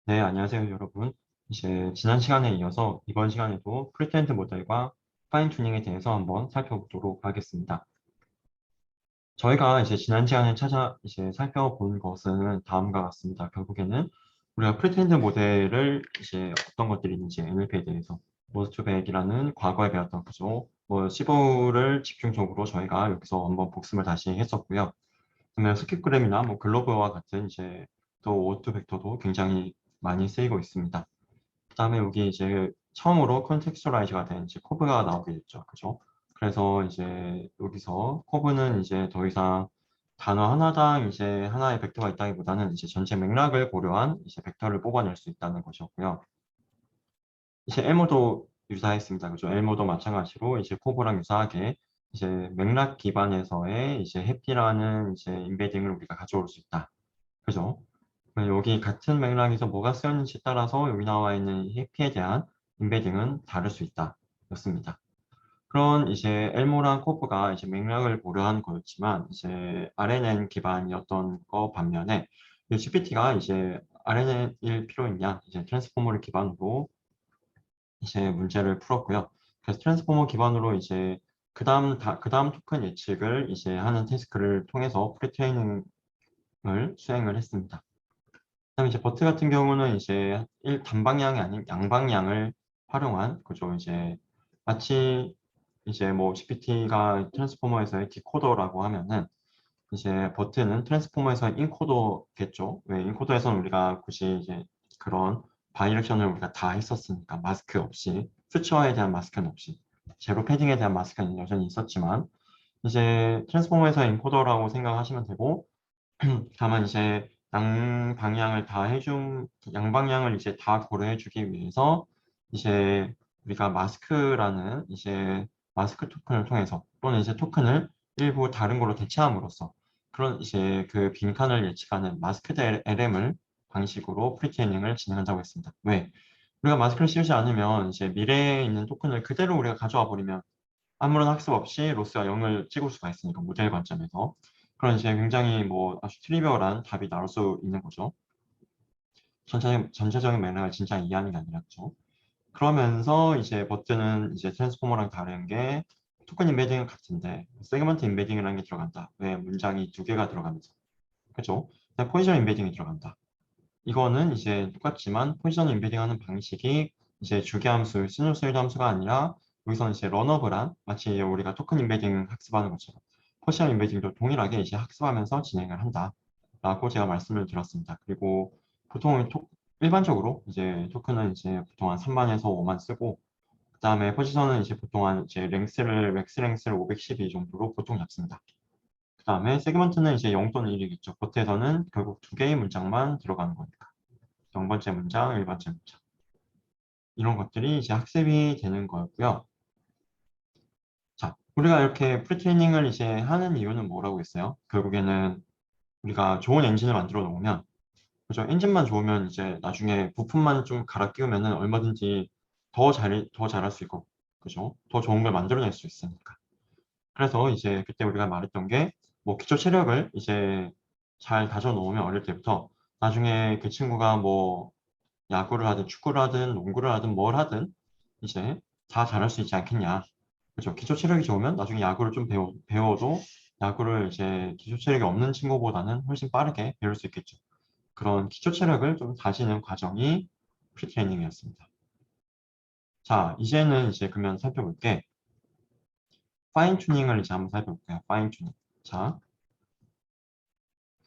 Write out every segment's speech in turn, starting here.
네, 안녕하세요, 여러분. 이제 지난 시간에 이어서 이번 시간에도 프리트렌드 모델과 파인 튜닝에 대해서 한번 살펴보도록 하겠습니다. 저희가 이제 지난 시간에 이제 살펴본 것은 다음과 같습니다. 결국에는 우리가 프리트렌드 모델을 이제 어떤 것들이 있는지 NLP에 대해서 모스트백이라는 과거에 배웠던 거죠. 뭐 15를 집중적으로 저희가 여기서 한번 복습을 다시 했었고요. 그러면 스킵그램이나 뭐 글로브와 같은 이제 또 오토 벡터도 굉장히 많이 쓰이고 있습니다. 그다음에 여기 이제 처음으로 컨텍스츄얼라이즈가 된 이제 코브가 나오게 됐죠. 그죠? 그래서 이제 여기서 코브는 이제 더 이상 단어 하나당 이제 하나의 벡터가 있다기보다는 이제 전체 맥락을 고려한 이제 벡터를 뽑아낼 수 있다는 것이었고요. 이제 엘모도 유사했습니다. 그죠? 엘모도 마찬가지로 이제 코브랑 유사하게 이제 맥락 기반에서의 이제 해피라는 이제 인베딩을 우리가 가져올 수 있다. 그죠? 여기 같은 맥락에서 뭐가 쓰였는지 따라서 여기 나와 있는 해피에 대한 인베딩은 다를 수 있다. 였습니다. 그런 이제 엘모랑 코프가 이제 맥락을 고려한 거였지만 이제 RNN 기반이었던 거 반면에 GPT가 이제 RNN일 필요 있냐 이제 트랜스포머를 기반으로 이제 문제를 풀었고요. 그래서 트랜스포머 기반으로 이제 그다음 토큰 예측을 이제 하는 태스크를 통해서 프리트레이닝을 수행을 했습니다. 그다음에 이제 버트 같은 경우는 이제 단방향이 아닌 양방향을 활용한 그죠. 이제 마치 이제 뭐 GPT가 트랜스포머에서의 디코더라고 하면은 이제 버트는 트랜스포머에서의 인코더겠죠. 왜 인코더에서는 우리가 굳이 이제 그런 바이렉션을 우리가 다 했었으니까 마스크 없이 퓨처에 대한 마스크는 없이 제로 패딩에 대한 마스크는 여전히 있었지만 이제 트랜스포머에서의 인코더라고 생각하시면 되고 다만 이제 양방향을 이제 다 고려해주기 위해서 이제 우리가 마스크라는 이제 마스크 토큰을 통해서 또는 이제 토큰을 일부 다른 걸로 대체함으로써 그런 이제 그 빈칸을 예측하는 마스크 대 LM을 방식으로 프리트레이닝을 진행한다고 했습니다. 왜? 우리가 마스크를 씌우지 않으면 이제 미래에 있는 토큰을 그대로 우리가 가져와 버리면 아무런 학습 없이 로스가 0을 찍을 수가 있으니까 모델 관점에서 그런 이제 굉장히 뭐 아주 트리비얼한 답이 나올 수 있는 거죠. 전체적인 맥락을 진짜 이해하는 게 아니라 그죠. 그러면서 이제 버튼은 이제 트랜스포머랑 다른 게 토큰 인베딩은 같은데 세그먼트 인베딩이라는 게 들어간다. 왜 문장이 두 개가 들어가면서 그죠? 포지션 인베딩이 들어간다. 이거는 이제 똑같지만 포지션 인베딩하는 방식이 이제 주기함수, 시누소이드 함수가 아니라 여기서는 이제 런어블한 마치 우리가 토큰 인베딩 학습하는 것처럼 포지션 인베딩도 동일하게 이제 학습하면서 진행을 한다라고 제가 말씀을 드렸습니다. 그리고 보통 일반적으로 이제 토큰은 이제 보통 한 3만에서 5만 쓰고 그다음에 포지션은 이제 보통 한 이제 맥스 랭스를 512 정도로 보통 잡습니다. 그다음에 세그먼트는 이제 0 또는 1이겠죠. 겉에서는 결국 두 개의 문장만 들어가는 거니까. 0번째 문장, 1번째 문장. 이런 것들이 이제 학습이 되는 거였고요. 자, 우리가 이렇게 프리트레이닝을 이제 하는 이유는 뭐라고 했어요? 결국에는 우리가 좋은 엔진을 만들어 놓으면, 그죠? 엔진만 좋으면 이제 나중에 부품만 좀 갈아 끼우면은 얼마든지 더 잘할 수 있고, 그죠? 더 좋은 걸 만들어낼 수 있으니까. 그래서 이제 그때 우리가 말했던 게, 뭐 기초 체력을 이제 잘 다져 놓으면 어릴 때부터 나중에 그 친구가 뭐 야구를 하든 축구를 하든 농구를 하든 뭘 하든 이제 다 잘할 수 있지 않겠냐. 그죠? 기초 체력이 좋으면 나중에 야구를 좀 배워도 야구를 이제 기초 체력이 없는 친구보다는 훨씬 빠르게 배울 수 있겠죠. 그런 기초 체력을 좀 다지는 과정이 프리트레이닝이었습니다. 자, 이제는 이제 그러면 살펴볼게. 파인 튜닝을 이제 한번 살펴볼게요. 파인 튜닝. 자,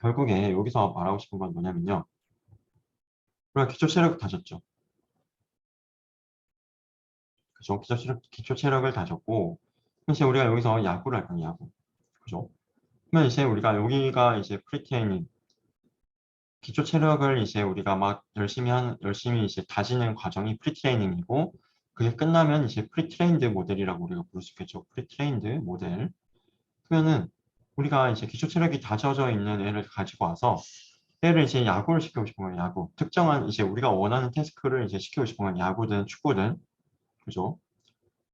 결국에 여기서 말하고 싶은 건 뭐냐면요. 우리가 기초 체력을 다졌죠. 그죠? 기초 체력을 다졌고, 이제 우리가 여기서 야구를 할 거예요, 야구. 그죠? 그러면 이제 우리가 여기가 이제 프리트레이닝, 기초 체력을 이제 우리가 막 열심히 이제 다지는 과정이 프리트레이닝이고, 그게 끝나면 이제 프리트레인드 모델이라고 우리가 부를 수 있겠죠. 프리트레인드 모델. 그러면은 우리가 이제 기초 체력이 다져져 있는 애를 가지고 와서 얘를 이제 야구를 시키고 싶은 거예요, 야구. 특정한 이제 우리가 원하는 태스크를 이제 시키고 싶은 건 야구든 축구든, 그죠?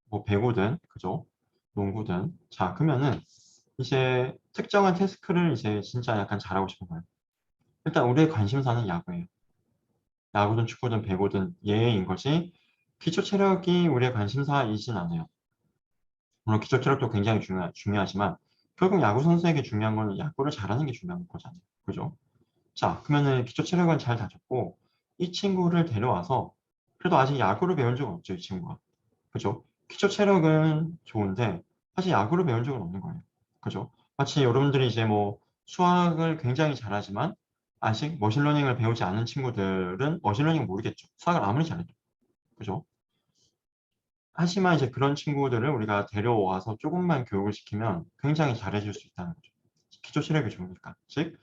뭐 배구든, 그죠? 농구든. 자, 그러면은 이제 특정한 태스크를 이제 진짜 약간 잘하고 싶은 거예요. 일단 우리의 관심사는 야구예요. 야구든 축구든 배구든 예인 것이 기초 체력이 우리의 관심사이진 않아요. 물론 기초 체력도 굉장히 중요하지만 결국 야구 선수에게 중요한 거는 야구를 잘하는 게 중요한 거잖아요. 그죠? 자, 그러면은 기초 체력은 잘 다졌고 이 친구를 데려와서 그래도 아직 야구를 배운 적은 없죠, 이 친구가. 그죠? 기초 체력은 좋은데 사실 야구를 배운 적은 없는 거예요. 그죠? 마치 여러분들이 이제 뭐 수학을 굉장히 잘하지만 아직 머신러닝을 배우지 않은 친구들은 머신러닝 모르겠죠. 수학을 아무리 잘해도. 그죠? 하지만 이제 그런 친구들을 우리가 데려와서 조금만 교육을 시키면 굉장히 잘해줄 수 있다는 거죠. 기초 체력이 좋으니까. 즉,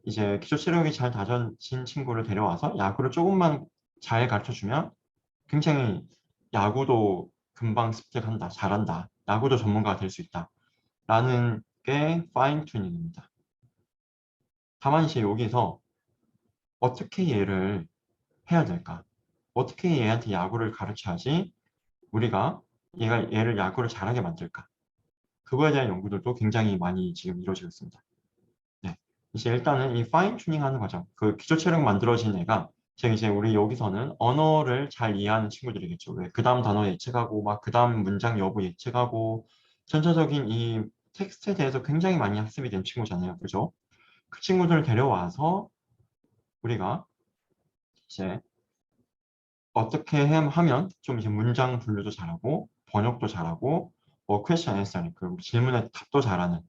이제 기초 체력이 잘 다져진 친구를 데려와서 야구를 조금만 잘 가르쳐주면 굉장히 야구도 금방 습득한다, 잘한다, 야구도 전문가가 될 수 있다 라는 게 파인 튜닝입니다. 다만 이제 여기서 어떻게 얘를 해야 될까? 어떻게 얘한테 야구를 가르쳐야지 우리가 얘를 야구를 잘하게 만들까? 그거에 대한 연구들도 굉장히 많이 지금 이루어지고 있습니다. 네. 이제 일단은 이 파인 튜닝 하는 과정, 그 기초 체력 만들어진 애가 지금 이제 우리 여기서는 언어를 잘 이해하는 친구들이겠죠. 왜? 그 다음 단어 예측하고, 막 그 다음 문장 여부 예측하고, 전체적인 이 텍스트에 대해서 굉장히 많이 학습이 된 친구잖아요. 그죠? 그 친구들을 데려와서 우리가 이제 어떻게 하면 좀 이제 문장 분류도 잘하고, 번역도 잘하고, 뭐 퀘스천 앤서, 그 질문에 답도 잘하는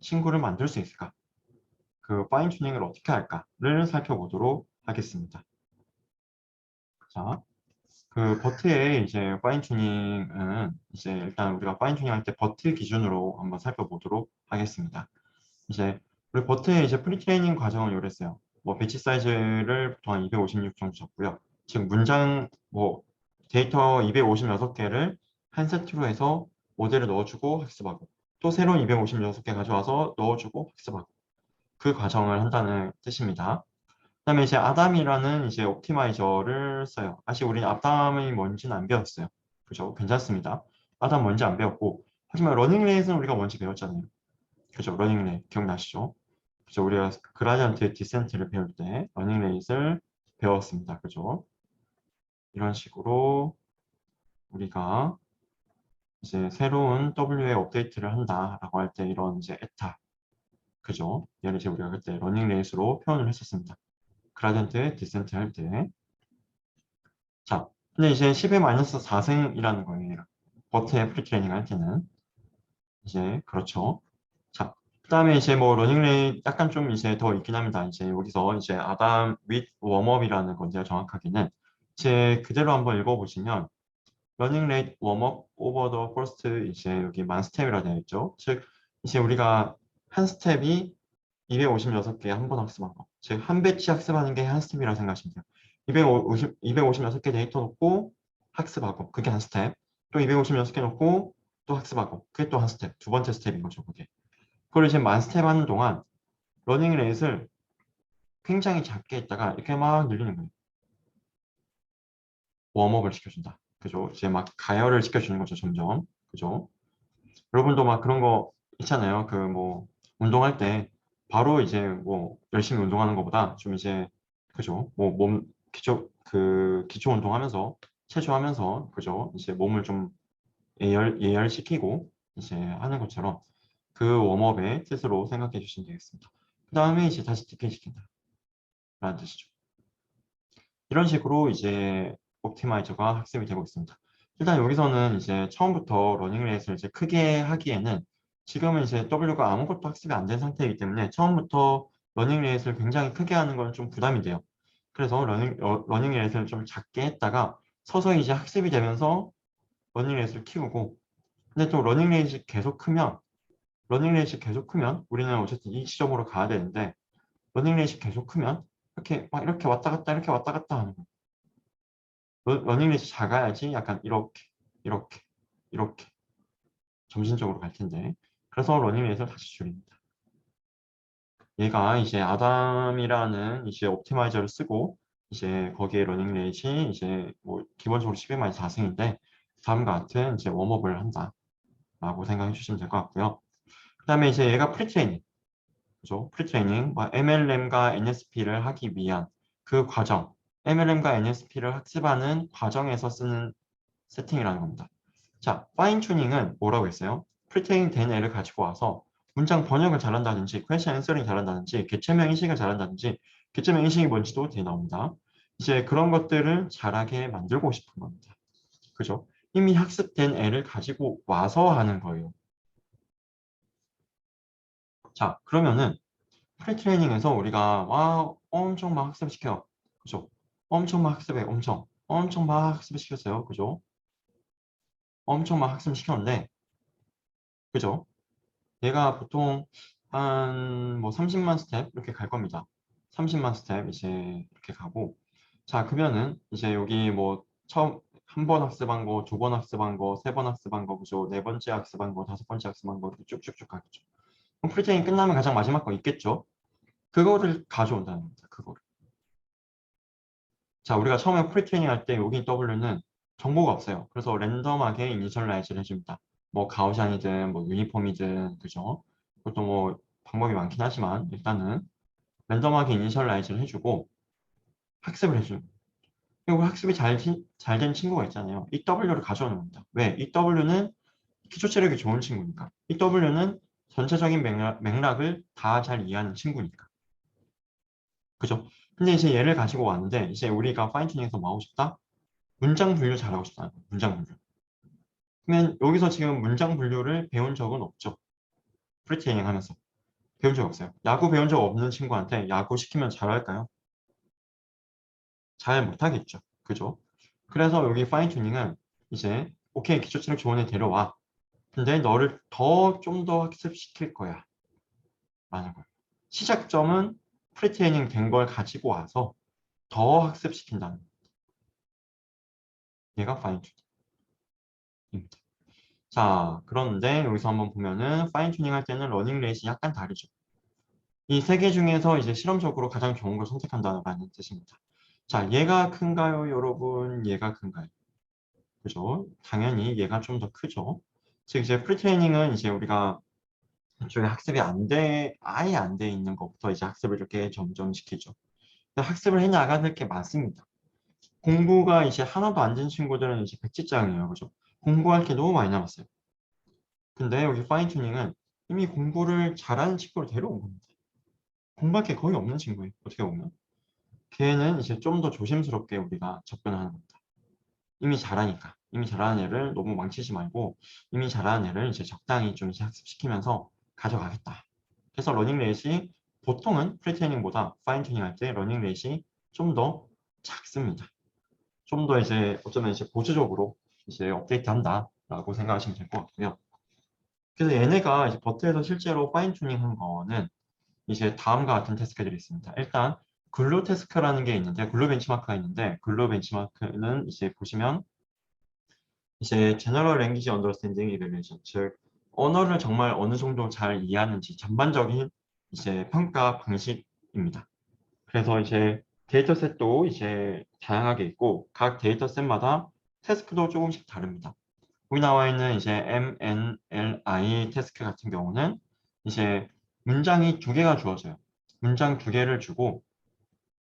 친구를 만들 수 있을까? 그 파인 튜닝을 어떻게 할까를 살펴보도록 하겠습니다. 자, 그 버트의 이제 파인 튜닝은 이제 일단 우리가 파인 튜닝 할 때 버트 기준으로 한번 살펴보도록 하겠습니다. 이제 우리 버트의 이제 프리트레이닝 과정을 요랬어요. 뭐 배치 사이즈를 보통 한 256 정도 잡고요. 즉 문장 뭐 데이터 256개를 한 세트로 해서 모델을 넣어주고 학습하고 또 새로운 256개 가져와서 넣어주고 학습하고 그 과정을 한다는 뜻입니다. 그다음에 이제 아담이라는 이제 옵티마이저를 써요. 사실 우리 아담이 뭔지는 안 배웠어요. 그죠? 괜찮습니다. 아담 뭔지 안 배웠고 하지만 러닝레이스는 우리가 뭔지 배웠잖아요. 그죠? 러닝레이 기억나시죠? 그죠? 우리가 그라디언트 디센트를 배울 때 러닝레이스를 배웠습니다. 그죠? 이런 식으로 우리가 이제 새로운 W에 업데이트를 한다라고 할 때 이런 이제 에타 그죠? 얘를 이제 우리가 그때 러닝레이스로 표현을 했었습니다. 그라디언트 디센트 할 때. 자, 근데 이제 10의 마이너스 4승이라는 거예요. 버트의 프리트레이닝 할 때는. 이제, 그렇죠. 자, 그 다음에 이제 뭐 러닝레이 약간 좀 이제 더 있긴 합니다. 이제 여기서 이제 아담 윗 웜업이라는 건데요. 정확하게는. 제 그대로 한번 읽어보시면 러닝 레이트 웜업 오버 더 퍼스트 이제 여기 만 스텝이라 되어 있죠. 즉, 이제 우리가 한 스텝이 256개 한 번 학습한 거. 즉, 한 배치 학습하는 게 한 스텝이라고 생각하시면 돼요. 256개 데이터 놓고 학습하고, 그게 한 스텝. 또 256개 놓고 또 학습하고, 그게 또 한 스텝. 두 번째 스텝인 거죠, 그게. 그걸 이제 만 스텝 하는 동안 러닝 레이트를 굉장히 작게 했다가 이렇게 막 늘리는 거예요. 웜업을 시켜준다. 그죠? 이제 막 가열을 시켜주는 거죠, 점점. 그죠? 여러분도 막 그런 거 있잖아요. 그 뭐 운동할 때 바로 이제 뭐 열심히 운동하는 것보다 좀 이제 그죠? 뭐 몸 기초 운동하면서 체조하면서 그죠? 이제 몸을 좀 예열시키고 이제 하는 것처럼 그 웜업의 뜻으로 생각해 주시면 되겠습니다. 그 다음에 이제 다시 디케이 시킨다 라는 뜻이죠. 이런 식으로 이제 옵티마이저가 학습이 되고 있습니다. 일단 여기서는 이제 처음부터 러닝레이스를 이제 크게 하기에는 지금은 이제 W가 아무것도 학습이 안 된 상태이기 때문에 처음부터 러닝레이스를 굉장히 크게 하는 건 좀 부담이 돼요. 그래서 러닝레이스를 좀 작게 했다가 서서히 이제 학습이 되면서 러닝레이스를 키우고 근데 또 러닝레이스 계속 크면 우리는 어쨌든 이 지점으로 가야 되는데 러닝레이스 계속 크면 이렇게 막 이렇게 왔다 갔다 이렇게 왔다 갔다 하는 거예요. 러닝레이스 작아야지 약간 이렇게 이렇게 이렇게 점진적으로 갈 텐데 그래서 러닝레이스를 다시 줄입니다. 얘가 이제 아담이라는 이제 옵티마이저를 쓰고 이제 거기에 러닝레이스 이제 뭐 기본적으로 10의 4승인데 다음과 같은 이제 웜업을 한다 라고 생각해 주시면 될 것 같고요. 그 다음에 이제 얘가 프리트레이닝 그죠? 프리트레이닝, MLM과 NSP를 하기 위한 그 과정에 MLM과 NSP를 학습하는 과정에서 쓰는 세팅이라는 겁니다. 자, 파인 튜닝은 뭐라고 했어요? 프리트레이닝 된 애를 가지고 와서 문장 번역을 잘한다든지, 퀘스천 앤서링 잘한다든지, 개체명 인식을 잘한다든지, 개체명 인식이 뭔지도 뒤에 나옵니다. 이제 그런 것들을 잘하게 만들고 싶은 겁니다. 그죠? 이미 학습된 애를 가지고 와서 하는 거예요. 자, 그러면은 프리트레이닝에서 우리가 엄청 막 학습시켜. 그죠? 엄청 막 학습해. 엄청 막 학습을 시켰어요. 그죠? 엄청 막 학습시켰는데, 그죠? 얘가 보통 한 뭐 30만 스텝 이렇게 갈 겁니다. 30만 스텝 이제 이렇게 가고, 자, 그러면은 이제 여기 뭐 처음 한 번 학습한 거, 두 번 학습한 거, 세 번 학습한 거, 그죠? 네 번째 학습한 거, 다섯 번째 학습한 거 이렇게 쭉쭉쭉 가겠죠. 그럼 프리트레이닝 끝나면 가장 마지막 거 있겠죠? 그거를 가져온다는 겁니다. 그거를. 자, 우리가 처음에 프리트레이닝 할 때 여기 W는 정보가 없어요. 그래서 랜덤하게 이니셜라이즈를 해줍니다. 뭐 가우시안이든 뭐 유니폼이든 그죠? 그것도 뭐 방법이 많긴 하지만 일단은 랜덤하게 이니셜라이즈를 해주고 학습을 해줘요. 그리고 학습이 잘 된 친구가 있잖아요. 이 W를 가져오는 겁니다. 왜? 이 W는 기초 체력이 좋은 친구니까. 이 W는 전체적인 맥락을 다 잘 이해하는 친구니까. 그죠? 근데 이제 얘를 가지고 왔는데 이제 우리가 파인튜닝에서 뭐 하고 싶다? 문장 분류 잘하고 싶다. 문장 분류. 그러면 여기서 지금 문장 분류를 배운 적은 없죠. 프리트레이닝 하면서. 배운 적 없어요. 야구 배운 적 없는 친구한테 야구 시키면 잘할까요? 잘 못하겠죠. 그죠? 그래서 여기 파인 튜닝은 이제 오케이 기초 체력 좋은 애 데려와. 근데 너를 좀 더 학습시킬 거야. 라는 거예요. 시작점은 프리트레이닝 된 걸 가지고 와서 더 학습시킨다는 얘가 파인 튜닝입니다. 자, 그런데 여기서 한번 보면은 파인 튜닝 할 때는 러닝 레이스 약간 다르죠. 이 세 개 중에서 이제 실험적으로 가장 좋은 걸 선택한다는 뜻입니다. 자, 얘가 큰가요, 여러분? 얘가 큰가요? 그죠? 당연히 얘가 좀 더 크죠. 즉, 이제 프리트레이닝은 이제 우리가 이쪽에 학습이 아예 안 돼 있는 것부터 이제 학습을 이렇게 점점 시키죠. 학습을 해 나가는 게 많습니다. 공부가 이제 하나도 안 된 친구들은 이제 백지장이에요. 그죠? 공부할 게 너무 많이 남았어요. 근데 여기 파인 튜닝은 이미 공부를 잘하는 친구를 데려온 겁니다. 공부할 게 거의 없는 친구예요. 어떻게 보면. 걔는 이제 좀 더 조심스럽게 우리가 접근하는 겁니다. 이미 잘하니까. 이미 잘하는 애를 너무 망치지 말고 이미 잘하는 애를 이제 적당히 좀 이제 학습시키면서 가져가겠다. 그래서 러닝 레이시 보통은 프리트레이닝보다 파인 튜닝 할 때 러닝 레이시 좀 더 작습니다. 좀 더 이제 어쩌면 이제 보수적으로 이제 업데이트 한다라고 생각하시면 될 것 같고요. 그래서 얘네가 이제 버트에서 실제로 파인 튜닝 한 거는 이제 다음과 같은 태스크들이 있습니다. 일단 글루 태스크라는 게 있는데 글루 벤치마크가 있는데 글루 벤치마크는 이제 보시면 이제 General Language Understanding Evaluation, 즉 언어를 정말 어느 정도 잘 이해하는지 전반적인 이제 평가 방식입니다. 그래서 이제 데이터셋도 이제 다양하게 있고 각 데이터셋마다 태스크도 조금씩 다릅니다. 여기 나와 있는 이제 MNLI 태스크 같은 경우는 이제 문장이 두 개가 주어져요. 문장 두 개를 주고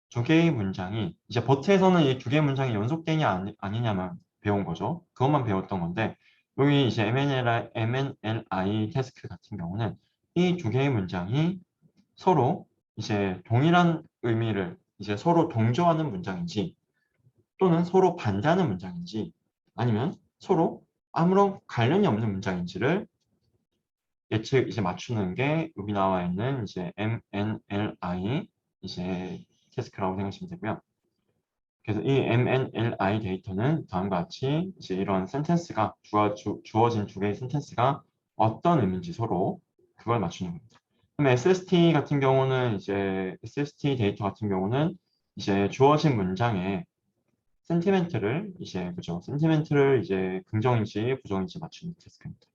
두 개의 문장이 이제 버트에서는 이 두 개의 문장이 연속되냐 아니냐만 배운 거죠. 그것만 배웠던 건데 여기 이제 MNLI 태스크 같은 경우는 이 두 개의 문장이 서로 이제 동일한 의미를 이제 서로 동조하는 문장인지 또는 서로 반대하는 문장인지 아니면 서로 아무런 관련이 없는 문장인지를 예측 이제 맞추는 게 여기 나와 있는 이제 MNLI 이제 태스크라고 생각하시면 되고요. 그래서 이 MNLI 데이터는 다음과 같이 이제 이런 센텐스가 주어진 두 개의 센텐스가 어떤 의미인지 서로 그걸 맞추는 겁니다. 그럼 SST 같은 경우는 이제 SST 데이터 같은 경우는 이제 주어진 문장에 센티멘트를 이제 그죠? 센티멘트를 이제 긍정인지 부정인지 맞추는 태스크입니다.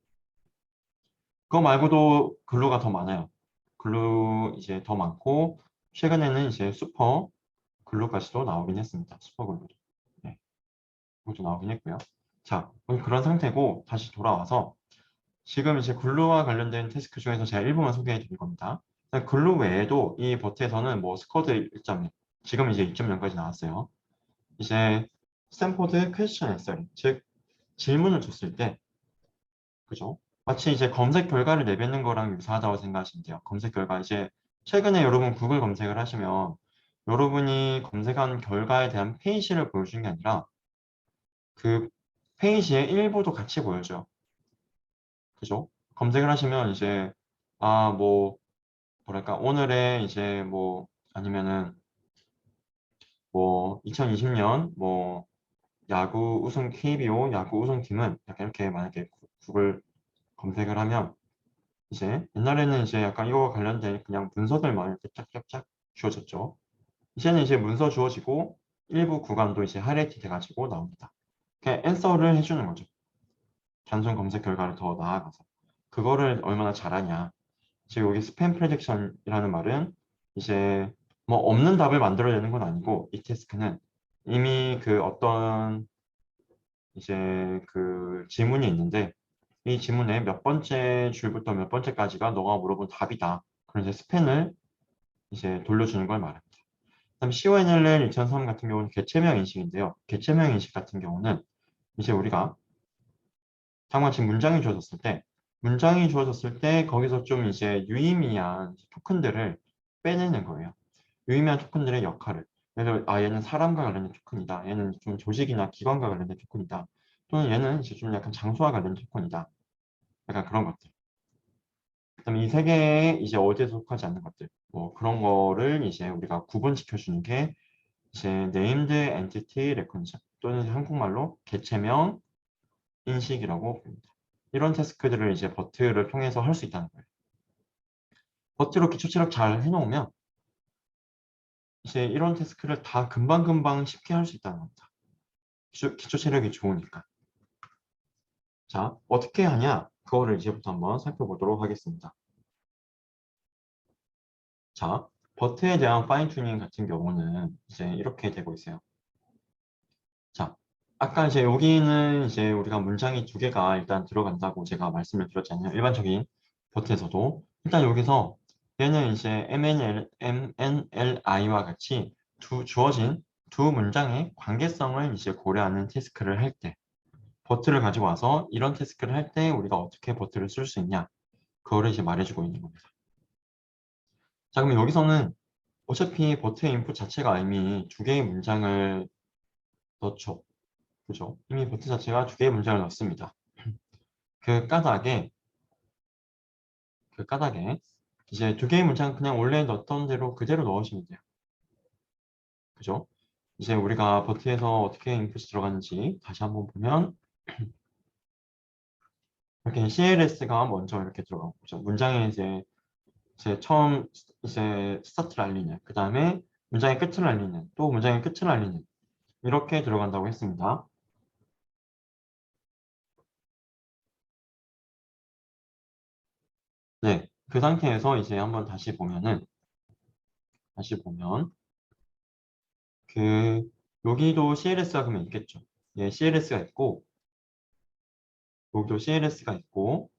그거 말고도 글루가 더 많아요. 글루 이제 더 많고 최근에는 이제 슈퍼 글루까지도 나오긴 했습니다. 슈퍼 글루도. 네, 그것도 나오긴 했고요. 자, 그런 상태고 다시 돌아와서 지금 이제 글루와 관련된 태스크 중에서 제가 일부만 소개해 드릴 겁니다. 글루 외에도 이 버트에서는 뭐 스쿼드 1.0, 지금 이제 2.0까지 나왔어요. 이제 스탠포드 퀘스천 앤서링, 즉 질문을 줬을 때, 그죠? 마치 이제 검색 결과를 내뱉는 거랑 유사하다고 생각하시면 돼요. 검색 결과 이제 최근에 여러분 구글 검색을 하시면 여러분이 검색한 결과에 대한 페이지를 보여주는 게 아니라 그 페이지의 일부도 같이 보여줘요. 그죠? 검색을 하시면 이제 뭐 뭐랄까 오늘의 이제 뭐 아니면은 뭐 2020년 뭐 야구 우승 KBO 야구 우승팀은 약간 이렇게 만약에 구글 검색을 하면 이제 옛날에는 이제 약간 이거와 관련된 그냥 문서들만 이렇게 쫙쫙쫙 주어졌죠. 이제는 이제 문서 주어지고 일부 구간도 이제 하이라이트 돼가지고 나옵니다. 그냥 앤서를 해주는 거죠. 단순 검색 결과를 더 나아가서. 그거를 얼마나 잘하냐. 지금 여기 스팸 프레딕션이라는 말은 이제 뭐 없는 답을 만들어내는 건 아니고 이 태스크는 이미 그 어떤 이제 그 지문이 있는데 이 지문의 몇 번째 줄부터 몇 번째까지가 너가 물어본 답이다. 그럼 이제 스팬을 이제 돌려주는 걸 말합니다. 그다음 CONLL 2003 같은 경우는 개체명 인식인데요. 개체명 인식 같은 경우는 이제 우리가 다만 지금 문장이 주어졌을 때 거기서 좀 이제 유의미한 토큰들을 빼내는 거예요. 유의미한 토큰들의 역할을. 그래서 얘는 사람과 관련된 토큰이다. 얘는 좀 조직이나 기관과 관련된 토큰이다. 또는 얘는 이제 좀 약간 장소와 관련된 토큰이다. 약간 그런 것들. 그다음에 이 세 개에 이제 어디에 속하지 않는 것들. 뭐 그런 거를 이제 우리가 구분시켜 주는 게 이제 named entity recognition 또는 한국말로 개체명 인식이라고 부릅니다. 이런 태스크들을 이제 버트를 통해서 할 수 있다는 거예요. 버트로 기초 체력 잘 해놓으면 이제 이런 태스크를 다 금방금방 쉽게 할 수 있다는 겁니다. 기초 체력이 좋으니까. 자, 어떻게 하냐? 그거를 이제부터 한번 살펴보도록 하겠습니다. 자, 버트에 대한 파인 튜닝 같은 경우는 이제 이렇게 되고 있어요. 자, 아까 이제 여기는 이제 우리가 문장이 두 개가 일단 들어간다고 제가 말씀을 드렸잖아요. 일반적인 버트에서도. 일단 여기서 얘는 이제 MNLI와 같이 주어진 두 문장의 관계성을 이제 고려하는 태스크를 할 때, 버트를 가지고 와서 이런 태스크를 할 때 우리가 어떻게 버트를 쓸 수 있냐, 그거를 이제 말해주고 있는 겁니다. 자, 그러면 여기서는 어차피 버트의 인풋 자체가 이미 두 개의 문장을 넣죠. 그죠? 이미 버트 자체가 두 개의 문장을 넣습니다. 그 까닭에, 그 까닭에 이제 두 개의 문장 그냥 원래 넣었던 대로 그대로 넣으시면 돼요. 그죠? 이제 우리가 버트에서 어떻게 인풋이 들어가는지 다시 한번 보면 이렇게 CLS가 먼저 이렇게 들어가고 그죠? 문장에 이제 처음 이제 스타트를 알리는 그 다음에 문장의 끝을 알리는 또 문장의 끝을 알리는 이렇게 들어간다고 했습니다. 네, 그 상태에서 이제 한번 다시 보면 그 여기도 CLS가 그러면 있겠죠. 예, CLS가 있고 여기도 CLS가 있고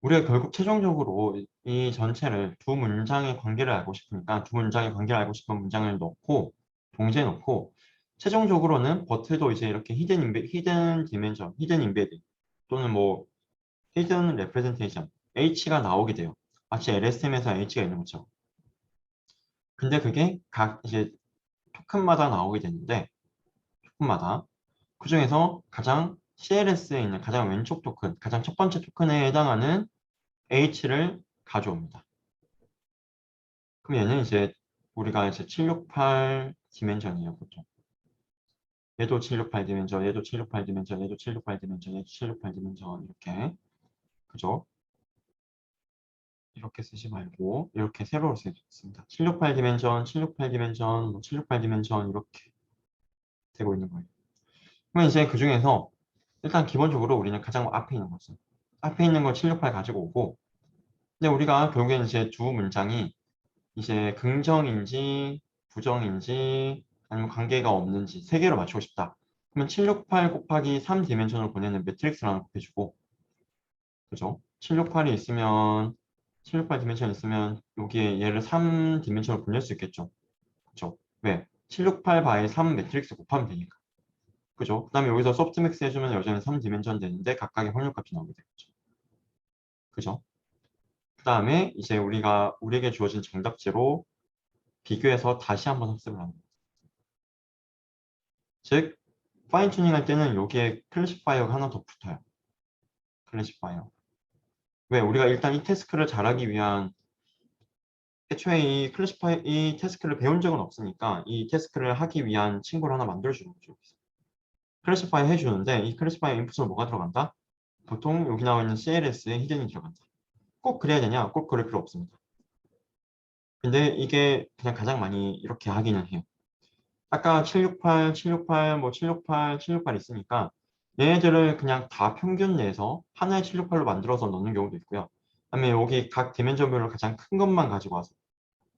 우리가 결국 최종적으로 이 전체를 두 문장의 관계를 알고 싶으니까 두 문장의 관계를 알고 싶은 문장을 넣고 동시에 넣고 최종적으로는 버트도 이제 이렇게 히든 디멘전, 히든 임베드 또는 뭐 히든 레프레젠테이션 H가 나오게 돼요. 마치 LSTM에서 H가 있는 것처럼. 근데 그게 각 이제 토큰마다 나오게 되는데 토큰마다 그중에서 가장 CLS에 있는 가장 왼쪽 토큰, 가장 첫 번째 토큰에 해당하는 H를 가져옵니다. 그럼 얘는 이제 우리가 이제 768 디멘전이에요, 보통. 얘도 768 디멘전, 얘도 768 디멘전, 얘도 768 디멘전, 얘도 768 디멘전 이렇게 그죠? 이렇게 쓰지 말고 이렇게 세로로 쓰겠습니다. 768 디멘전, 768 디멘전, 뭐 768 디멘전 이렇게 되고 있는 거예요. 그러면 이제 그 중에서 일단 기본적으로 우리는 가장 앞에 있는 것은 앞에 있는 걸 768 가지고 오고 근데 우리가 결국에는 이제 두 문장이 이제 긍정인지 부정인지 아니면 관계가 없는지 세 개로 맞추고 싶다. 그러면 768 곱하기 3 디멘션을 보내는 매트릭스를 하나 곱해주고 그죠? 768이 있으면 768 디멘션 있으면 여기에 얘를 3 디멘션으로 보낼 수 있겠죠. 그죠? 왜? 768 바이 3 매트릭스 곱하면 되니까. 그죠? 그 다음에 여기서 소프트맥스 해주면 여전히 3디멘전 되는데 각각의 확률값이 나오게 되겠죠. 그죠? 그 다음에 이제 우리에게 주어진 정답지로 비교해서 다시 한번 학습을 하는 거예요. 즉, 파인 튜닝 할 때는 여기에 클래시파이어가 하나 더 붙어요. 클래시파이어. 왜? 우리가 일단 이 태스크를 잘하기 위한 애초에 이 태스크를 배운 적은 없으니까 이 태스크를 하기 위한 친구를 하나 만들어주는 거죠. 클래시파이 해주는데 이 클래시파이 인풋으로 뭐가 들어간다? 보통 여기 나와 있는 CLS에 히든이 들어간다. 꼭 그래야 되냐? 꼭 그럴 필요 없습니다. 근데 이게 그냥 가장 많이 이렇게 하기는 해요. 아까 768, 768, 뭐 768, 768 있으니까 얘네들을 그냥 다 평균 내서 하나의 768로 만들어서 넣는 경우도 있고요. 그다음에 여기 각 디멘전별로 가장 큰 것만 가지고 와서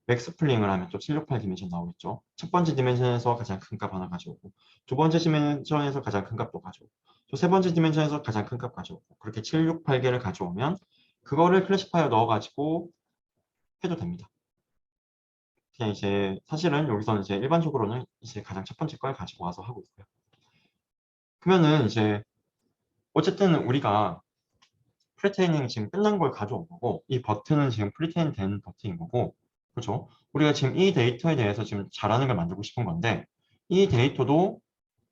맥스플링을 하면 또 768 디멘전 나오겠죠. 첫 번째 디멘전에서 가장 큰 값 하나 가져오고 두 번째 디멘전에서 가장 큰 값도 가져오고 또 세 번째 디멘전에서 가장 큰 값 가져오고 그렇게 768개를 가져오면 그거를 클래시파이어 넣어가지고 해도 됩니다. 그냥 이제 사실은 여기서는 이제 일반적으로는 이제 가장 첫 번째 걸 가지고 와서 하고 있고요. 그러면은 이제 어쨌든 우리가 프리트레이닝이 지금 끝난 걸 가져온 거고 이 버튼은 지금 프리트레이닝 된 버튼인 거고 그렇죠? 우리가 지금 이 데이터에 대해서 지금 잘하는 걸 만들고 싶은 건데 이 데이터도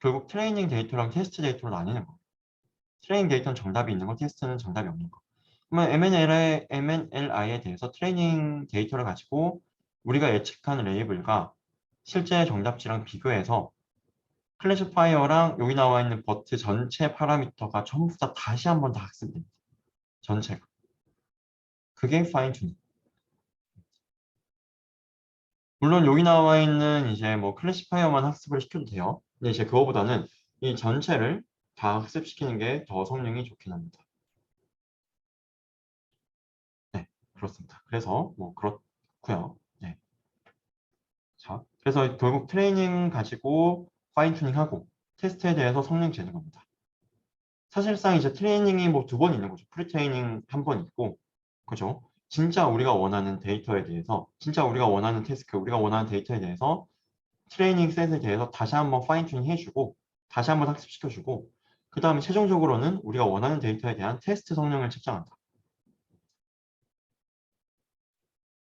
결국 트레이닝 데이터랑 테스트 데이터로 나뉘는 거예요. 트레이닝 데이터는 정답이 있는 거, 테스트는 정답이 없는 거. 그러면 MNLI에 대해서 트레이닝 데이터를 가지고 우리가 예측한 레이블과 실제 정답지랑 비교해서 클래시파이어랑 여기 나와 있는 버트 전체 파라미터가 전부 다 다시 한번 다 학습됩니다. 전체가. 그게 파인 튜닝. 물론 여기 나와 있는 이제 뭐 클래시파이어만 학습을 시켜도 돼요. 근데 이제 그거보다는 이 전체를 다 학습시키는 게 더 성능이 좋긴 합니다. 네, 그렇습니다. 그래서 뭐 그렇고요. 네. 자, 그래서 결국 트레이닝 가지고 파인 튜닝하고 테스트에 대해서 성능 재는 겁니다. 사실상 이제 트레이닝이 뭐 두 번 있는 거죠. 프리트레이닝 한 번 있고, 그죠? 진짜 우리가 원하는 데이터에 대해서, 진짜 우리가 원하는 태스크, 우리가 원하는 데이터에 대해서 트레이닝 셋에 대해서 다시 한번 파인 튜닝 해주고, 다시 한번 학습시켜주고, 그 다음에 최종적으로는 우리가 원하는 데이터에 대한 테스트 성능을 측정한다.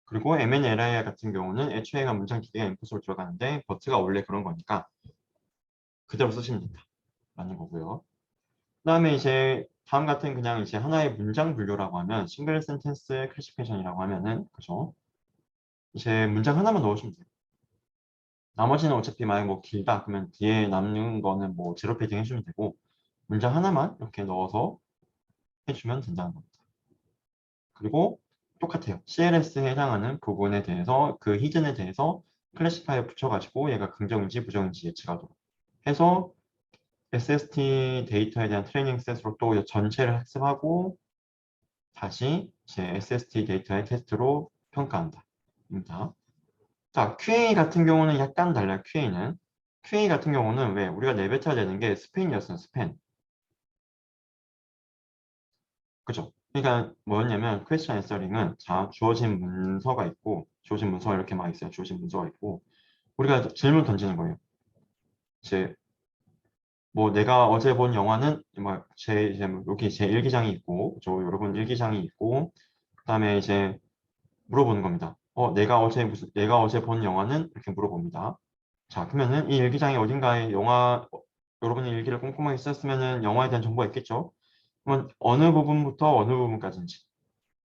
그리고 MNLI 같은 경우는 애초에가 문장 기계가 인풋으로 들어가는데 버트가 원래 그런 거니까 그대로 쓰시면 된다. 라는 거고요. 그 다음에 이제 다음 같은 그냥 이제 하나의 문장 분류라고 하면 싱글 센텐스 클래시피케이션이라고 하면은 그죠? 이제 문장 하나만 넣으시면 돼요. 나머지는 어차피 만약 뭐 길다 그러면 뒤에 남는 거는 뭐 제로 패딩 해주면 되고 문장 하나만 이렇게 넣어서 해주면 된다는 겁니다. 그리고 똑같아요. CLS에 해당하는 부분에 대해서 그 히든에 대해서 클래시파이어 붙여가지고 얘가 긍정인지 부정인지 예측하도록 해서 SST 데이터에 대한 트레이닝 셋으로 또 전체를 학습하고 다시 이제 SST 데이터의 테스트로 평가한다. 입니다. 자, QA 같은 경우는 약간 달라요. QA 같은 경우는 왜 우리가 레베트가 되는 게 스팬이었어요. 스팬. 그죠? 그러니까 뭐였냐면 퀘스천 애서링은 자 주어진 문서가 있고 주어진 문서가 이렇게 막 있어요. 주어진 문서가 있고 우리가 질문 던지는 거예요. 이제 뭐 내가 어제 본 영화는 뭐제 이제 뭐 여기 제 일기장이 있고 저 여러분 일기장이 있고 그다음에 이제 물어보는 겁니다. 내가 어제 본 영화는 이렇게 물어봅니다. 자, 그러면은 이 일기장에 어딘가에 여러분이 일기를 꼼꼼하게 썼으면은 영화에 대한 정보가 있겠죠? 그러면 어느 부분부터 어느 부분까지인지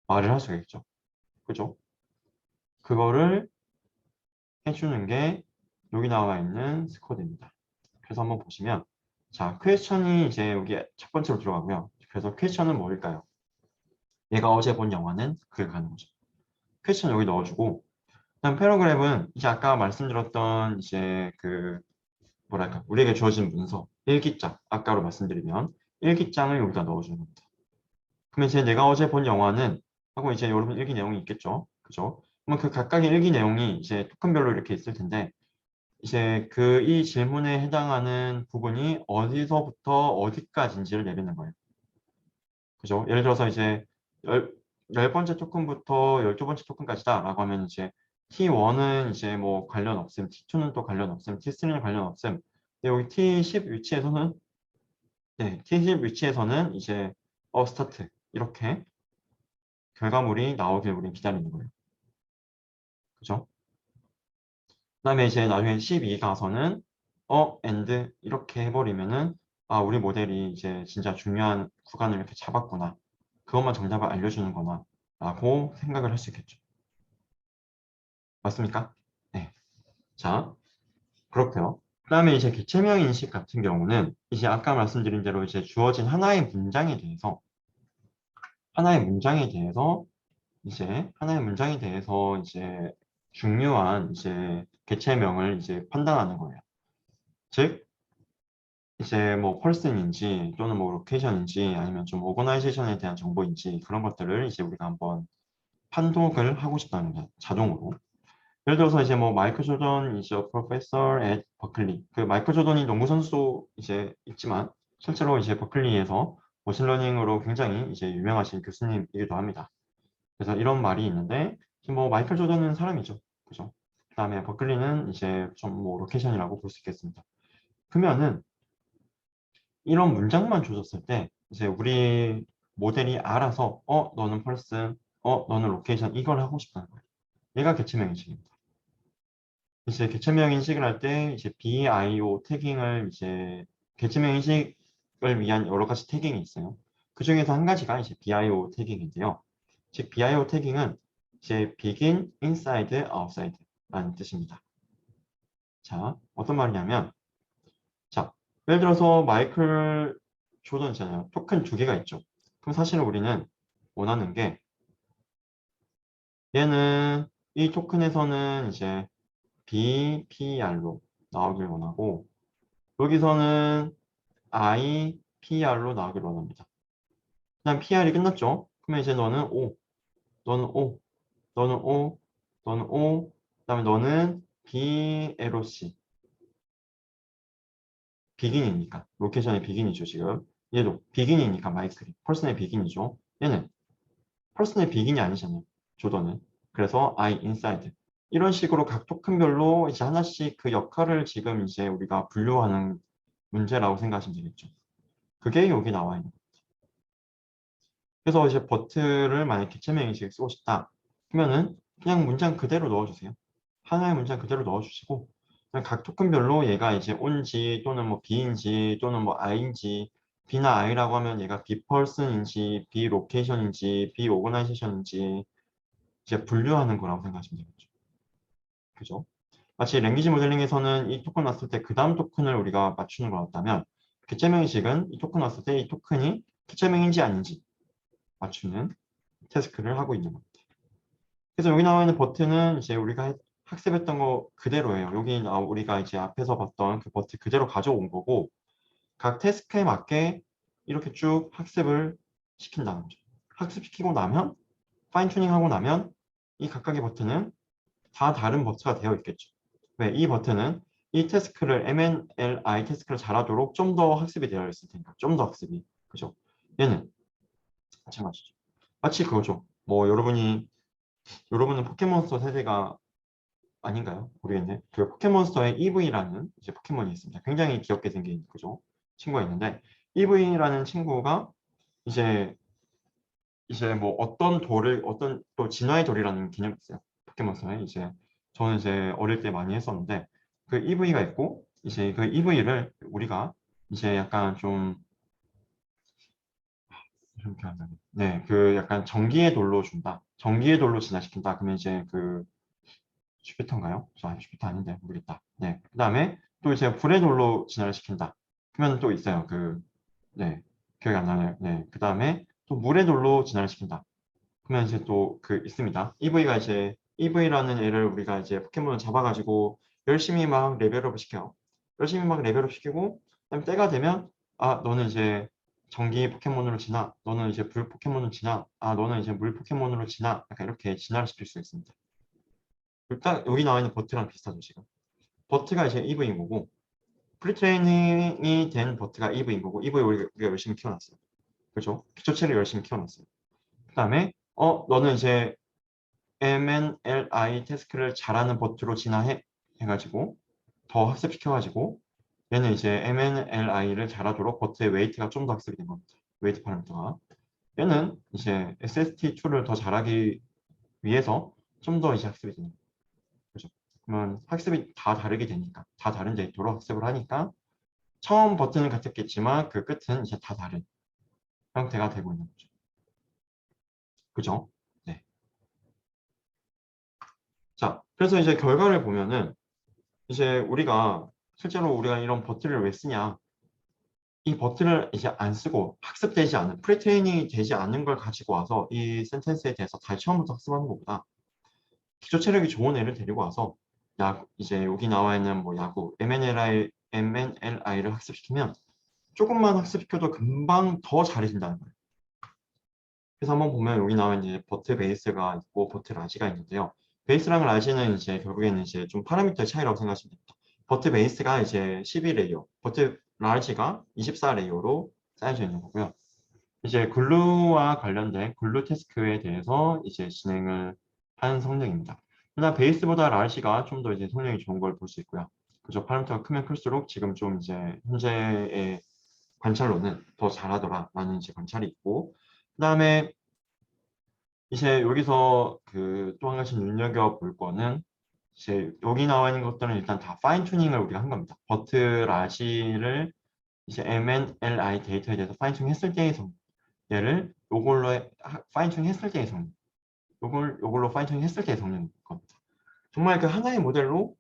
말을 할 수가 있죠. 그죠? 그거를 해주는 게 여기 나와 있는 스코드입니다. 그래서 한번 보시면, 자, 퀘스천이 이제 여기 첫 번째로 들어가고요. 그래서 퀘스천은 뭘까요? 얘가 어제 본 영화는 그게 가는 거죠. 퀘스천 여기 넣어주고, 그다음 패러그래프는 이제 아까 말씀드렸던 이제 그 뭐랄까 우리에게 주어진 문서 일기장 아까로 말씀드리면 일기장을 여기다 넣어주는 겁니다. 그러면 이제 내가 어제 본 영화는 하고 이제 여러분 일기 내용이 있겠죠, 그죠? 그러면 그 각각의 일기 내용이 이제 토큰별로 이렇게 있을 텐데 이제 그 이 질문에 해당하는 부분이 어디서부터 어디까지인지를 내리는 거예요. 그죠? 예를 들어서 이제 열 번째 토큰부터 12번째 토큰까지다 라고 하면 이제 T1은 이제 뭐 관련 없음, T2는 또 관련 없음, T3는 관련 없음. 근데 여기 T10 위치에서는 네, T10 위치에서는 이제 스타트 이렇게 결과물이 나오길 우린 기다리는 거예요. 그죠? 그다음에 이제 나중에 12 가서는 and 이렇게 해버리면은 아, 우리 모델이 이제 진짜 중요한 구간을 이렇게 잡았구나. 그것만 정답을 알려주는 거나 라고 생각을 할 수 있겠죠. 맞습니까? 네. 자, 그렇고요. 그다음에 이제 개체명 인식 같은 경우는 이제 아까 말씀드린 대로 이제 주어진 하나의 문장에 대해서 이제 중요한 이제 개체명을 이제 판단하는 거예요. 즉 이제 뭐 펄슨인지 또는 뭐 로케이션인지 아니면 좀 오거나이제이션에 대한 정보인지 그런 것들을 이제 우리가 한번 판독을 하고 싶다는 거예요. 자동으로. 예를 들어서 이제 뭐 마이클 조던 이제 프로페서 at 버클리. 그 마이클 조던이 농구 선수도 이제 있지만 실제로 이제 버클리에서 머신러닝으로 굉장히 이제 유명하신 교수님이기도 합니다. 그래서 이런 말이 있는데 지금 뭐 마이클 조던은 사람이죠. 그죠? 그다음에 버클리는 이제 좀 뭐 로케이션이라고 볼 수 있겠습니다. 그러면은 이런 문장만 줘줬을 때 이제 우리 모델이 알아서 너는 펄슨, 너는 로케이션 이걸 하고 싶다는 거예요. 얘가 개체명 인식입니다. 이제 개체명 인식을 할 때 이제 BIO 태깅을 이제 개체명 인식을 위한 여러 가지 태깅이 있어요. 그 중에서 한 가지가 이제 BIO 태깅인데요. 즉 BIO 태깅은 이제 begin, inside, outside 라는 뜻입니다. 자, 어떤 말이냐면 자, 예를 들어서 마이클 조던 있잖아요. 토큰 두 개가 있죠. 그럼 사실 우리는 원하는 게 얘는 이 토큰에서는 이제 BPR로 나오길 원하고 여기서는 IPR로 나오길 원합니다. 그냥 PR이 끝났죠. 그러면 이제 너는 O, 너는 O, 너는 O, 너는 O, 그다음에 너는 BLOC, 비긴이니까 로케이션의 비긴이죠 지금. 얘도 비긴이니까 마이클이 펄슨의 비긴이죠. 얘는 펄슨의 비긴이 아니잖아요. 조던은. 그래서 I inside. 이런 식으로 각 토큰별로 이제 하나씩 그 역할을 지금 이제 우리가 분류하는 문제라고 생각하시면 되겠죠. 그게 여기 나와 있는 거예요. 그래서 이제 버트를 만약 개체명인식에 쓰고 싶다. 그러면은 그냥 문장 그대로 넣어주세요. 하나의 문장 그대로 넣어주시고 그냥 각 토큰별로 얘가 이제 on지 또는 뭐 b인지 또는 뭐 i인지 b나 i라고 하면 얘가 b person인지 b location인지 b organization인지 이제 분류하는 거라고 생각하시면 되겠죠. 그죠? 마치 랭귀지 모델링에서는 이 토큰 왔을 때 그 다음 토큰을 우리가 맞추는 것 같다면 개체명인식은 이 토큰 왔을 때 이 토큰이 개체명인지 아닌지 맞추는 태스크를 하고 있는 겁니다. 그래서 여기 나와 있는 버튼은 이제 우리가 학습했던 거 그대로예요. 여기 우리가 이제 앞에서 봤던 그 버튼 그대로 가져온 거고 각 태스크에 맞게 이렇게 쭉 학습을 시킨다는 거죠. 학습시키고 나면 파인 튜닝하고 나면 이 각각의 버튼은 다 다른 버튼가 되어 있겠죠. 왜? 이 버튼은 이 태스크를 MNLI 태스크를 잘하도록 좀 더 학습이 되어 있을 테니까 좀 더 학습이 그죠? 얘는 마찬가지죠. 마치 그거죠. 뭐 여러분은 포켓몬스터 세대가 아닌가요? 모르겠네. 그 포켓몬스터의 EV라는 이제 포켓몬이 있습니다. 굉장히 귀엽게 생긴 그죠? 친구가 있는데 EV라는 친구가 이제 뭐 어떤 또 진화의 돌이라는 개념이 있어요. 포켓몬스터에 이제 저는 이제 어릴 때 많이 했었는데 그 EV가 있고 이제 그 EV를 우리가 이제 약간 좀 기억 안 나네. 네, 그 약간 전기의 돌로 준다. 전기의 돌로 진화시킨다. 그러면 이제 그 슈피터인가요? 슈피터 아닌데 모르겠다. 네. 그다음에 또 이제 불의 돌로 진화를 시킨다. 그러면 또 있어요. 네. 기억이 안 나네요. 네. 그다음에 또 물의 돌로 진화를 시킨다. 그러면 이제 또 그 있습니다. EV가 이제 EV라는 애를 우리가 이제 포켓몬을 잡아가지고 열심히 막 레벨업 시켜요. 열심히 막 레벨업 시키고 그다음에 때가 되면 아 너는 이제 전기 포켓몬으로 진화, 너는 이제 불 포켓몬으로 진화, 아 너는 이제 물 포켓몬으로 진화, 약간 이렇게 진화를 시킬 수 있습니다. 일단 여기 나와 있는 버트랑 비슷하죠 지금. 버트가 이제 EV인 거고 프리트레이닝이 된 버트가 EV인 거고 EV 우리가 열심히 키워놨어요. 그죠? 기초체를 열심히 키워놨어요. 그 다음에 너는 이제 MNLI 태스크를 잘하는 버트로 해가지고 더 학습시켜가지고 얘는 이제 MNLI를 잘하도록 버트의 웨이트가 좀 더 학습이 된 겁니다. 웨이트 파라미터가. 얘는 이제 SST2를 더 잘하기 위해서 좀 더 이제 학습이 되는 거죠. 그죠? 그러면 학습이 다 다르게 되니까, 다 다른 데이터로 학습을 하니까 처음 버튼은 같았겠지만 그 끝은 이제 다 다른 형태가 되고 있는 거죠. 그죠? 네. 자, 그래서 이제 결과를 보면은 이제 실제로 우리가 이런 버튼을 왜 쓰냐? 이 버튼을 이제 안 쓰고 학습되지 않은, 프리트레이닝이 되지 않은 걸 가지고 와서 이 센텐스에 대해서 다시 처음부터 학습하는 것보다 기초 체력이 좋은 애를 데리고 와서 이제 여기 나와 있는 뭐 야구, MNLI를 학습시키면 조금만 학습시켜도 금방 더 잘해진다는 거예요. 그래서 한번 보면 여기 나와 있는 버트 베이스가 있고 버트 라지가 있는데요. 베이스랑 라지는 이제 결국에는 이제 좀 파라미터 차이라고 생각하시면 됩니다. 버트 베이스가 이제 12레이어, 버트 라지가 24레이어로 쌓여져 있는 거고요. 이제 글루와 관련된 글루 태스크에 대해서 이제 진행을 한 성능입니다. 그러나 베이스보다 라지가 좀 더 이제 성능이 좋은 걸 볼 수 있고요. 그죠? 파라미터가 크면 클수록 지금 좀 이제 현재의 관찰로는 더 잘하더라라는 이제 관찰이 있고, 그 다음에 이제 여기서 그 또 한 가지 눈여겨볼 거는 이제 여기 나와 있는 것들은 일단 다 파인 튜닝을 우리가 한 겁니다. 버트 라지를 이제 MNLI 데이터에 대해서 파인 튜닝 했을 때의 성 얘를 요걸로 파인 튜닝 했을 때의 성능 요걸로 파인 튜닝 했을 때의 성능인 겁니다. 정말 그 하나의 모델로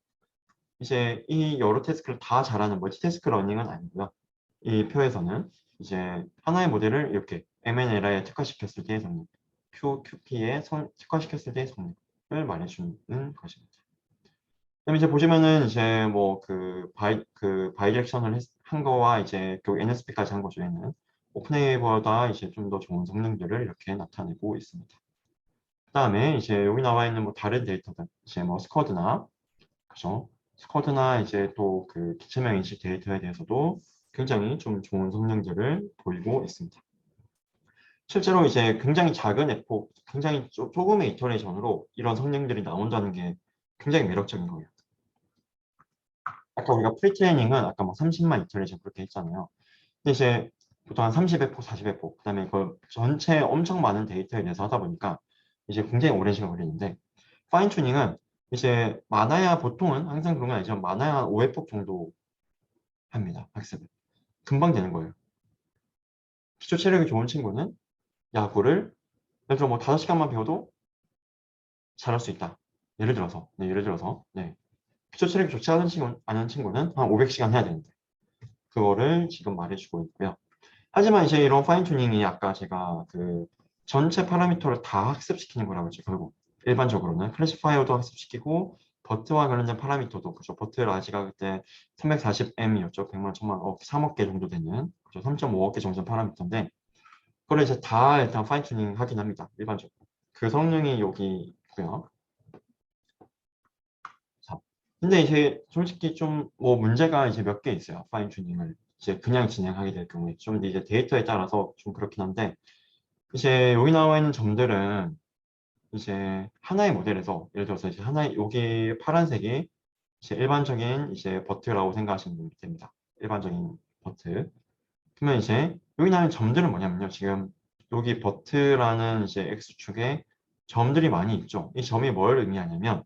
이제 이 여러 태스크를 다 잘하는 멀티태스크 러닝은 아니고요. 이 표에서는 이제 하나의 모델을 이렇게 MNLI에 특화시켰을 때의 성능, QP에 특화시켰을 때의 성능을 말해주는 것입니다. 그럼 이제 보시면은 이제 뭐 그 바이렉션을 한 거와 이제 그 NSP까지 한 거죠. 얘는 오픈AI보다 이제 좀 더 좋은 성능들을 이렇게 나타내고 있습니다. 그 다음에 이제 여기 나와 있는 뭐 다른 데이터들, 이제 뭐 스쿼드나, 그죠? 스쿼드나 이제 또 그 기체명 인식 데이터에 대해서도 굉장히 좀 좋은 성능들을 보이고 있습니다. 실제로 이제 굉장히 작은 굉장히 조금의 이터레이션으로 이런 성능들이 나온다는 게 굉장히 매력적인 거예요. 아까 우리가 프리트레이닝은 아까 뭐 30만 이터레이션 그렇게 했잖아요. 근데 이제 보통 한 30회 포, 40회 포, 그다음에 그 전체 엄청 많은 데이터에 대해서 하다 보니까 이제 굉장히 오랜 시간 걸리는데 파인 튜닝은 이제 많아야 보통은 항상 그런 건 아니지만 많아야 5회 폭 정도 합니다. 학습을. 금방 되는 거예요. 기초 체력이 좋은 친구는 야구를 예를 들어 뭐 5시간만 배워도 잘할 수 있다. 예를 들어서 네. 기초 체력이 좋지 않은 친구는 한 500시간 해야 되는데 그거를 지금 말해주고 있고요. 하지만 이제 이런 파인 튜닝이 아까 제가 그 전체 파라미터를 다 학습시키는 거라고 했죠. 결국 일반적으로는 클래시파이어도 학습시키고 버트와 관련된 파라미터도 그죠. 버트 라지가 그때 340M이었죠. 100만, 1000만, 3억 개 정도 되는 그죠. 3.5억 개 정도 되는 파라미터인데 그걸 이제 다 일단 파인 튜닝 하긴 합니다. 일반적으로. 그 성능이 여기 있고요. 자, 근데 이제 솔직히 좀 뭐 문제가 이제 몇 개 있어요. 파인 튜닝을 이제 그냥 진행하게 될 경우에 좀 이제 데이터에 따라서 좀 그렇긴 한데 이제 여기 나와 있는 점들은 이제 하나의 모델에서 예를 들어서 이제 하나의 여기 파란색이 이제 일반적인 이제 버트라고 생각하시면 됩니다. 일반적인 버트. 그러면 이제 여기 나와 있는 점들은 뭐냐면요. 지금 여기 버트라는 이제 X축에 점들이 많이 있죠. 이 점이 뭘 의미하냐면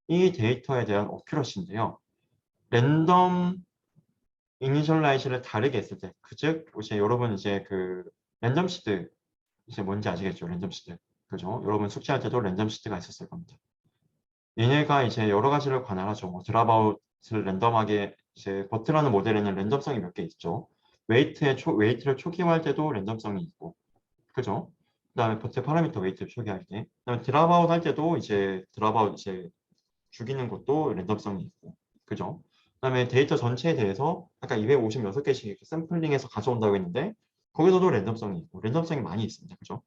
이 데이터에 대한 어큐러시인데요. 랜덤 이니셜라이즈를 다르게 했을 때, 즉 이제 여러분 이제 그 랜덤 시드 이제 뭔지 아시겠죠? 랜덤 시드. 그죠? 여러분 숙제할 때도 랜덤 시드가 있었을 겁니다. 얘네가 이제 여러 가지를 관할하죠. 뭐 드랍아웃을 랜덤하게 이제 버트라는 모델에는 랜덤성이 몇 개 있죠. 웨이트를 초기화할 때도 랜덤성이 있고, 그죠? 그다음에 버트 파라미터 웨이트를 초기화할 때, 그다음에 드랍아웃 할 때도 이제 드랍아웃 이제 죽이는 것도 랜덤성이 있고, 그죠? 그다음에 데이터 전체에 대해서 아까 256개씩 샘플링해서 가져온다고 했는데 거기서도 랜덤성이 있고, 랜덤성이 많이 있습니다, 그죠?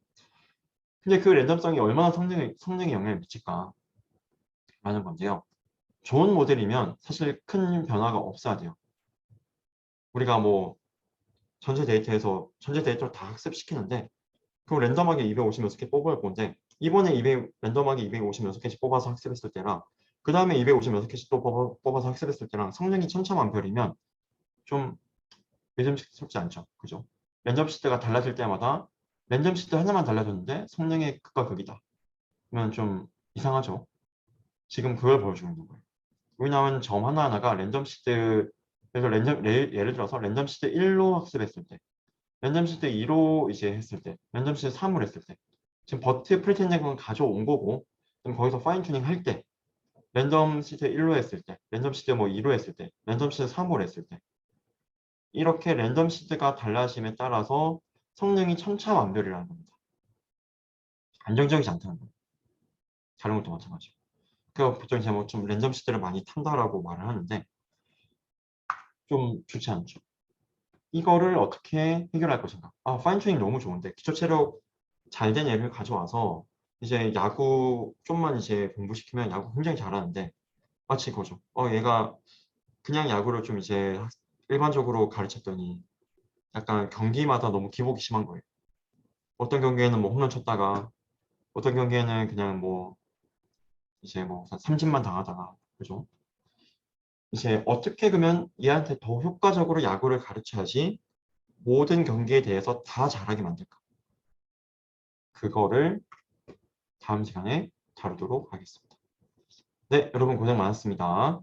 근데 그 랜덤성이 얼마나 성능에 영향을 미칠까 라는 건데요. 좋은 모델이면 사실 큰 변화가 없어야 돼요. 우리가 뭐 전체 데이터를 다 학습시키는데 그 랜덤하게 256개 뽑을 건데 이번에 200, 랜덤하게 256개씩 뽑아서 학습했을 때랑 그 다음에 256개씩 또 뽑아서 학습했을 때랑 성능이 천차만별이면 좀 믿음직스럽지 않죠. 그죠? 랜덤 시트가 달라질 때마다 랜덤 시트 하나만 달라졌는데 성능이 극과 극이다. 그러면 좀 이상하죠. 지금 그걸 보여주는 거예요. 여기 나온 점 하나하나가 랜덤 시트, 그래서 예를 들어서 랜덤 시트 1로 학습했을 때, 랜덤 시트 2로 이제 했을 때, 랜덤 시트 3으로 했을 때, 지금 버트 프리텐딩은 가져온 거고, 그럼 거기서 파인 튜닝 할 때, 랜덤 시트 1로 했을 때, 랜덤 시트 뭐 2로 했을 때, 랜덤 시트 3으로 했을 때, 이렇게 랜덤 시트가 달라짐에 따라서 성능이 천차만별이라는 겁니다. 안정적이지 않다는 거예요. 다른 것도 마찬가지고. 그 보통 제가 뭐좀 랜덤 시트를 많이 탄다라고 말을 하는데 좀 좋지 않죠. 이거를 어떻게 해결할 것인가? 아, 파인 튜닝 너무 좋은데 기초 체력 잘 된 애를 가져와서 이제 야구 좀만 이제 공부시키면 야구 굉장히 잘하는데 마치 그거죠. 얘가 그냥 야구를 좀 이제 일반적으로 가르쳤더니 약간 경기마다 너무 기복이 심한 거예요. 어떤 경기에는 뭐 홈런 쳤다가 어떤 경기에는 그냥 뭐 이제 뭐 삼진만 당하다가 그죠? 이제 어떻게 그러면 얘한테 더 효과적으로 야구를 가르쳐야지 모든 경기에 대해서 다 잘하게 만들까? 그거를 다음 시간에 다루도록 하겠습니다. 네, 여러분 고생 많았습니다.